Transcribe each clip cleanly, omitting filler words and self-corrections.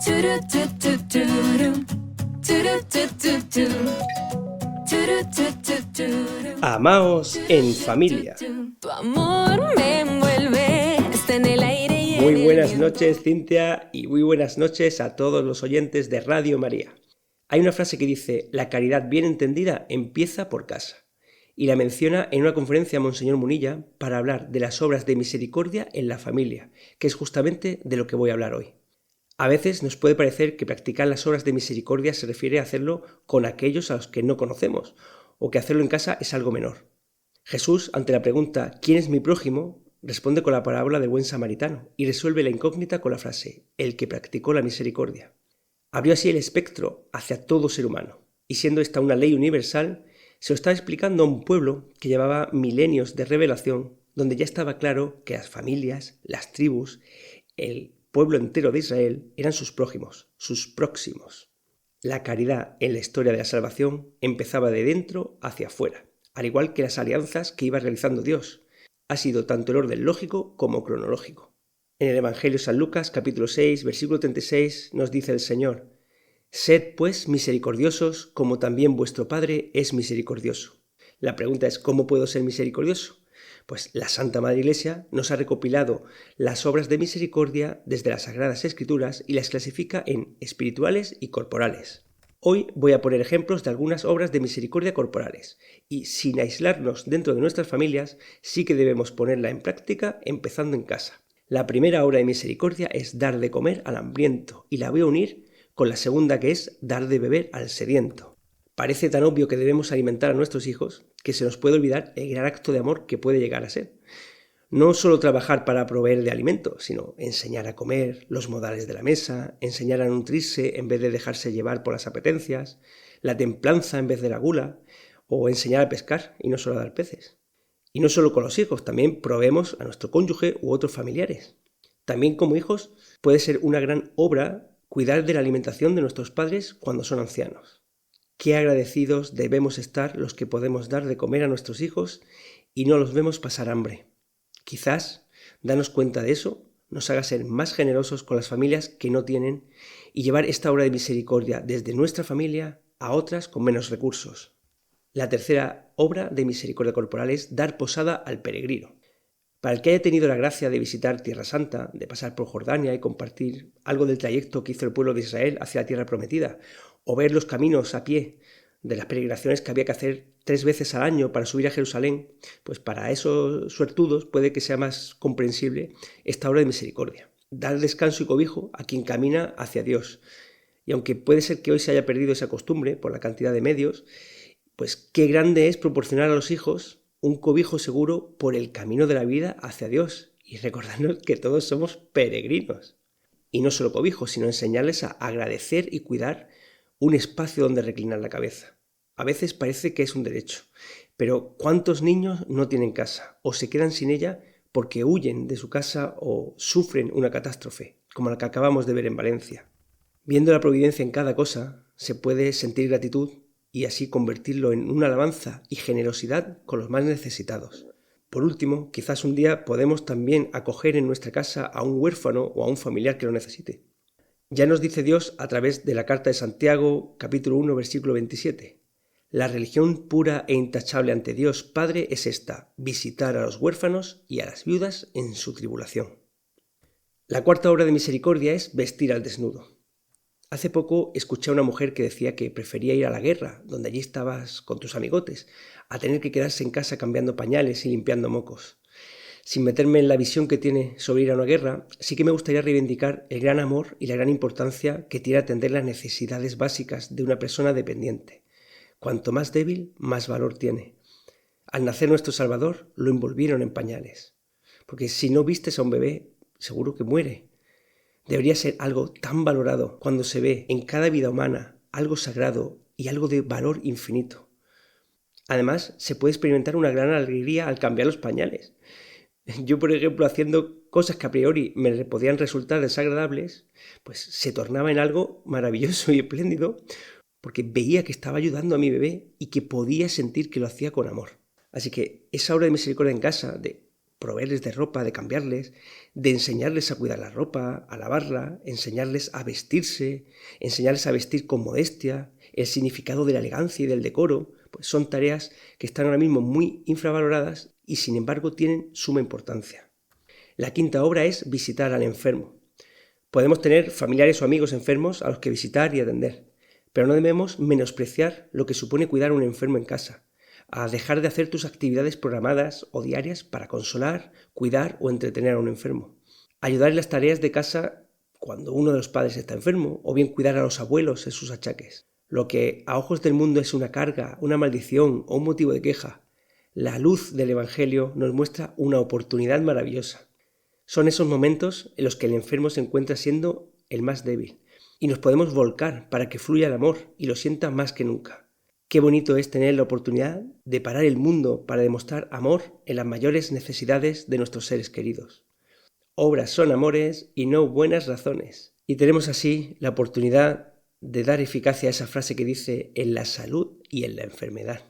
Turu, tu, tu, turu. Turu, tu, tu, tu. Turu, tu, tu, turu. Amaos en familia. Tu amor me envuelve, está en el aire y Muy en el buenas viento. noches, Cintia, y muy buenas noches a todos los oyentes de Radio María. Hay una frase que dice: la caridad bien entendida empieza por casa. Y la menciona en una conferencia Monseñor Munilla para hablar de las obras de misericordia en la familia, que es justamente de lo que voy a hablar hoy. A veces nos puede parecer que practicar las obras de misericordia se refiere a hacerlo con aquellos a los que no conocemos, o que hacerlo en casa es algo menor. Jesús, ante la pregunta ¿quién es mi prójimo?, responde con la parábola del buen samaritano y resuelve la incógnita con la frase el que practicó la misericordia. Abrió así el espectro hacia todo ser humano, y siendo esta una ley universal, se lo estaba explicando a un pueblo que llevaba milenios de revelación, donde ya estaba claro que las familias, las tribus, el pueblo entero de Israel eran sus prójimos, sus próximos. La caridad en la historia de la salvación empezaba de dentro hacia afuera, al igual que las alianzas que iba realizando Dios. Ha sido tanto el orden lógico como cronológico. En el Evangelio de San Lucas, capítulo 6, versículo 36, nos dice el Señor: sed pues misericordiosos, como también vuestro Padre es misericordioso. La pregunta es: ¿cómo puedo ser misericordioso? Pues la Santa Madre Iglesia nos ha recopilado las obras de misericordia desde las Sagradas Escrituras y las clasifica en espirituales y corporales. Hoy voy a poner ejemplos de algunas obras de misericordia corporales y, sin aislarnos dentro de nuestras familias, sí que debemos ponerla en práctica empezando en casa. La primera obra de misericordia es dar de comer al hambriento y la voy a unir con la segunda, que es dar de beber al sediento. Parece tan obvio que debemos alimentar a nuestros hijos que se nos puede olvidar el gran acto de amor que puede llegar a ser. No solo trabajar para proveer de alimento, sino enseñar a comer, los modales de la mesa, enseñar a nutrirse en vez de dejarse llevar por las apetencias, la templanza en vez de la gula, o enseñar a pescar y no solo a dar peces. Y no solo con los hijos, también proveemos a nuestro cónyuge u otros familiares. También como hijos puede ser una gran obra cuidar de la alimentación de nuestros padres cuando son ancianos. Qué agradecidos debemos estar los que podemos dar de comer a nuestros hijos y no los vemos pasar hambre. Quizás darnos cuenta de eso nos haga ser más generosos con las familias que no tienen y llevar esta obra de misericordia desde nuestra familia a otras con menos recursos. La tercera obra de misericordia corporal es dar posada al peregrino. Para el que haya tenido la gracia de visitar Tierra Santa, de pasar por Jordania y compartir algo del trayecto que hizo el pueblo de Israel hacia la Tierra Prometida, o ver los caminos a pie de las peregrinaciones que había que hacer 3 veces al año para subir a Jerusalén, pues para esos suertudos puede que sea más comprensible esta obra de misericordia. Dar descanso y cobijo a quien camina hacia Dios. Y aunque puede ser que hoy se haya perdido esa costumbre por la cantidad de medios, pues qué grande es proporcionar a los hijos un cobijo seguro por el camino de la vida hacia Dios y recordarnos que todos somos peregrinos. Y no solo cobijo, sino enseñarles a agradecer y cuidar un espacio donde reclinar la cabeza. A veces parece que es un derecho, pero ¿cuántos niños no tienen casa o se quedan sin ella porque huyen de su casa o sufren una catástrofe, como la que acabamos de ver en Valencia? Viendo la providencia en cada cosa, se puede sentir gratitud y así convertirlo en una alabanza y generosidad con los más necesitados. Por último, quizás un día podemos también acoger en nuestra casa a un huérfano o a un familiar que lo necesite. Ya nos dice Dios a través de la carta de Santiago, capítulo 1, versículo 27. La religión pura e intachable ante Dios Padre es esta: visitar a los huérfanos y a las viudas en su tribulación. La cuarta obra de misericordia es vestir al desnudo. Hace poco escuché a una mujer que decía que prefería ir a la guerra, donde allí estabas con tus amigotes, a tener que quedarse en casa cambiando pañales y limpiando mocos. Sin meterme en la visión que tiene sobre ir a una guerra, sí que me gustaría reivindicar el gran amor y la gran importancia que tiene atender las necesidades básicas de una persona dependiente. Cuanto más débil, más valor tiene. Al nacer nuestro Salvador, lo envolvieron en pañales. Porque si no vistes a un bebé, seguro que muere. Debería ser algo tan valorado cuando se ve en cada vida humana algo sagrado y algo de valor infinito. Además, se puede experimentar una gran alegría al cambiar los pañales. Yo, por ejemplo, haciendo cosas que a priori me podían resultar desagradables, pues se tornaba en algo maravilloso y espléndido porque veía que estaba ayudando a mi bebé y que podía sentir que lo hacía con amor. Así que esa obra de misericordia en casa, de proveerles de ropa, de cambiarles, de enseñarles a cuidar la ropa, a lavarla, enseñarles a vestirse, enseñarles a vestir con modestia, el significado de la elegancia y del decoro, pues son tareas que están ahora mismo muy infravaloradas y sin embargo tienen suma importancia. La quinta obra es visitar al enfermo. Podemos tener familiares o amigos enfermos a los que visitar y atender, pero no debemos menospreciar lo que supone cuidar a un enfermo en casa, a dejar de hacer tus actividades programadas o diarias para consolar, cuidar o entretener a un enfermo. Ayudar en las tareas de casa cuando uno de los padres está enfermo, o bien cuidar a los abuelos en sus achaques. Lo que a ojos del mundo es una carga, una maldición o un motivo de queja, la luz del Evangelio nos muestra una oportunidad maravillosa. Son esos momentos en los que el enfermo se encuentra siendo el más débil y nos podemos volcar para que fluya el amor y lo sienta más que nunca. Qué bonito es tener la oportunidad de parar el mundo para demostrar amor en las mayores necesidades de nuestros seres queridos. Obras son amores y no buenas razones. Y tenemos así la oportunidad de dar eficacia a esa frase que dice en la salud y en la enfermedad.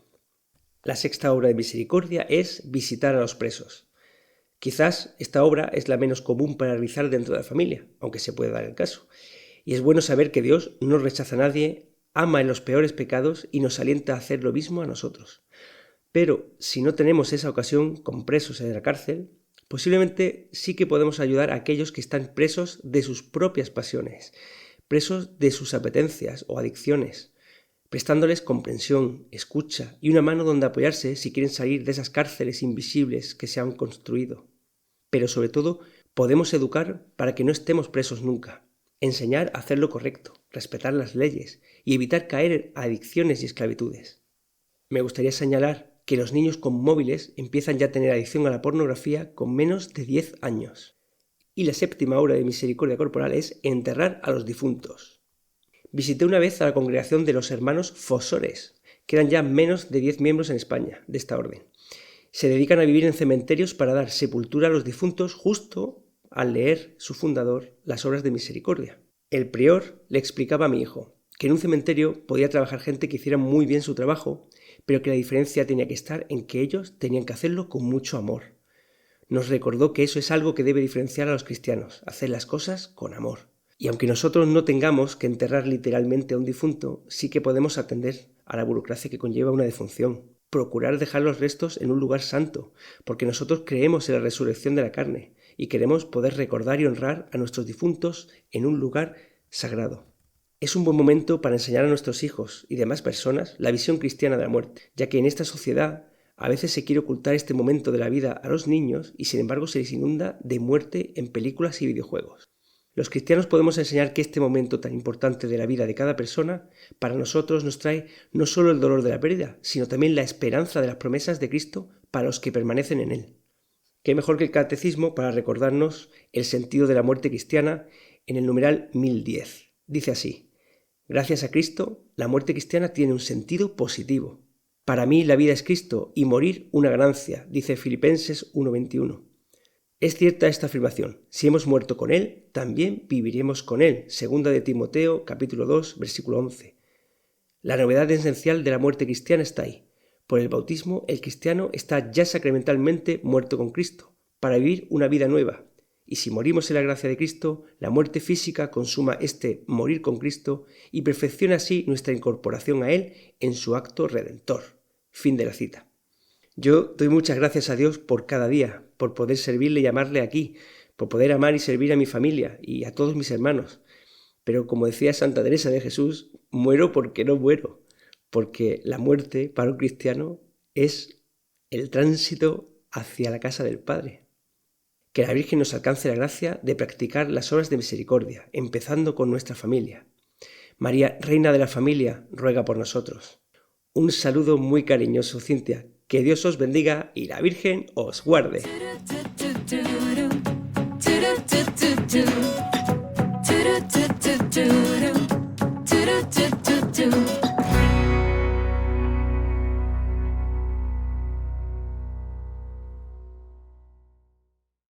La sexta obra de misericordia es visitar a los presos. Quizás esta obra es la menos común para realizar dentro de la familia, aunque se puede dar el caso. Y es bueno saber que Dios no rechaza a nadie, ama en los peores pecados y nos alienta a hacer lo mismo a nosotros. Pero si no tenemos esa ocasión con presos en la cárcel, posiblemente sí que podemos ayudar a aquellos que están presos de sus propias pasiones, presos de sus apetencias o adicciones, prestándoles comprensión, escucha y una mano donde apoyarse si quieren salir de esas cárceles invisibles que se han construido. Pero sobre todo, podemos educar para que no estemos presos nunca, enseñar a hacer lo correcto, respetar las leyes y evitar caer en adicciones y esclavitudes. Me gustaría señalar que los niños con móviles empiezan ya a tener adicción a la pornografía con menos de 10 años. Y la séptima obra de misericordia corporal es enterrar a los difuntos. Visité una vez a la congregación de los hermanos Fosores, que eran ya menos de 10 miembros en España de esta orden. Se dedican a vivir en cementerios para dar sepultura a los difuntos justo al leer su fundador las obras de misericordia. El prior le explicaba a mi hijo que en un cementerio podía trabajar gente que hiciera muy bien su trabajo, pero que la diferencia tenía que estar en que ellos tenían que hacerlo con mucho amor. Nos recordó que eso es algo que debe diferenciar a los cristianos, hacer las cosas con amor. Y aunque nosotros no tengamos que enterrar literalmente a un difunto, sí que podemos atender a la burocracia que conlleva una defunción. Procurar dejar los restos en un lugar santo, porque nosotros creemos en la resurrección de la carne y queremos poder recordar y honrar a nuestros difuntos en un lugar sagrado. Es un buen momento para enseñar a nuestros hijos y demás personas la visión cristiana de la muerte, ya que en esta sociedad a veces se quiere ocultar este momento de la vida a los niños y sin embargo se les inunda de muerte en películas y videojuegos. Los cristianos podemos enseñar que este momento tan importante de la vida de cada persona para nosotros nos trae no solo el dolor de la pérdida, sino también la esperanza de las promesas de Cristo para los que permanecen en Él. ¿Qué mejor que el catecismo para recordarnos el sentido de la muerte cristiana en el numeral 1010? Dice así: gracias a Cristo, la muerte cristiana tiene un sentido positivo. Para mí la vida es Cristo y morir una ganancia, dice Filipenses 1:21. Es cierta esta afirmación: si hemos muerto con Él, también viviremos con Él. Segunda de Timoteo, capítulo 2, versículo 11. La novedad esencial de la muerte cristiana está ahí. Por el bautismo, el cristiano está ya sacramentalmente muerto con Cristo, para vivir una vida nueva. Y si morimos en la gracia de Cristo, la muerte física consuma este morir con Cristo y perfecciona así nuestra incorporación a Él en su acto redentor. Fin de la cita. Yo doy muchas gracias a Dios por cada día, por poder servirle y amarle aquí, por poder amar y servir a mi familia y a todos mis hermanos. Pero como decía Santa Teresa de Jesús, muero porque no muero, porque la muerte para un cristiano es el tránsito hacia la casa del Padre. Que la Virgen nos alcance la gracia de practicar las obras de misericordia, empezando con nuestra familia. María, Reina de la Familia, ruega por nosotros. Un saludo muy cariñoso, Cintia. Que Dios os bendiga y la Virgen os guarde. Do